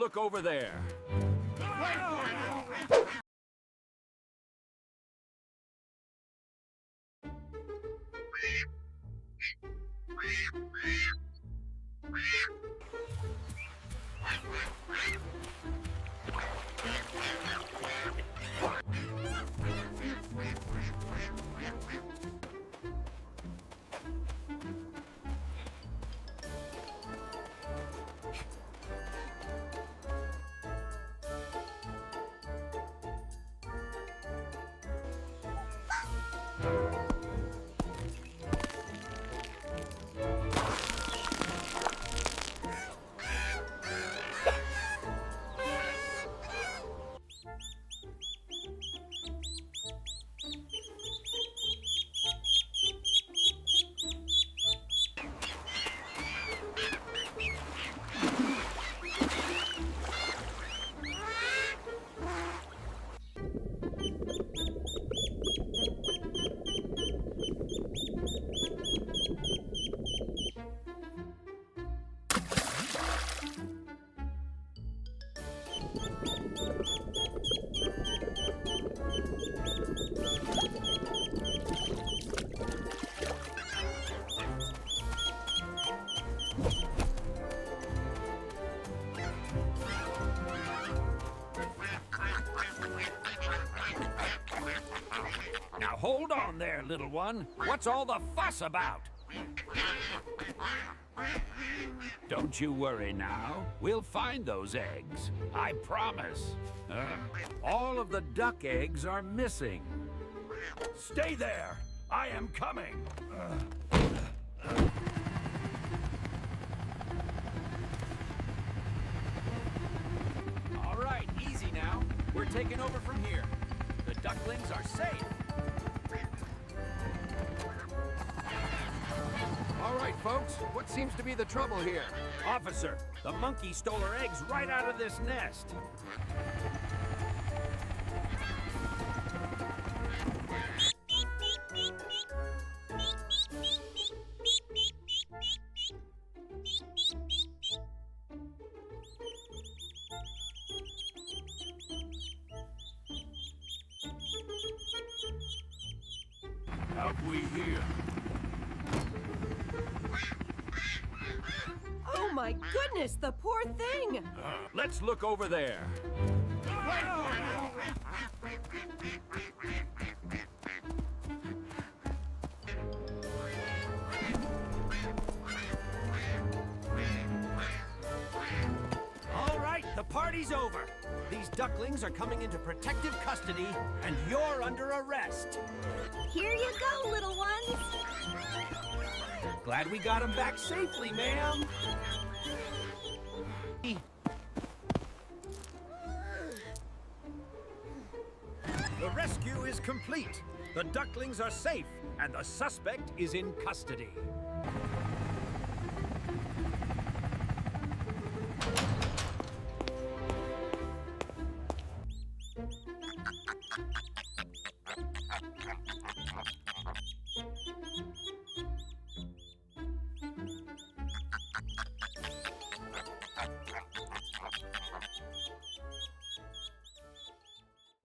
look over there. Now hold on there, little one. What's all the fuss about? Don't you worry now. We'll find those eggs. I promise. All of the duck eggs are missing. Stay there. I am coming. All right, easy now. We're taking over from here. The ducklings are safe. All right, folks. What seems to be the trouble here? Officer, the monkey stole her eggs right out of this nest. Have we here? Oh my goodness, the poor thing! Let's look over there. All right, the party's over. These ducklings are coming into protective custody, and you're under arrest. Here you go, little ones! Glad we got them back safely, ma'am. The rescue is complete. The ducklings are safe, and the suspect is in custody.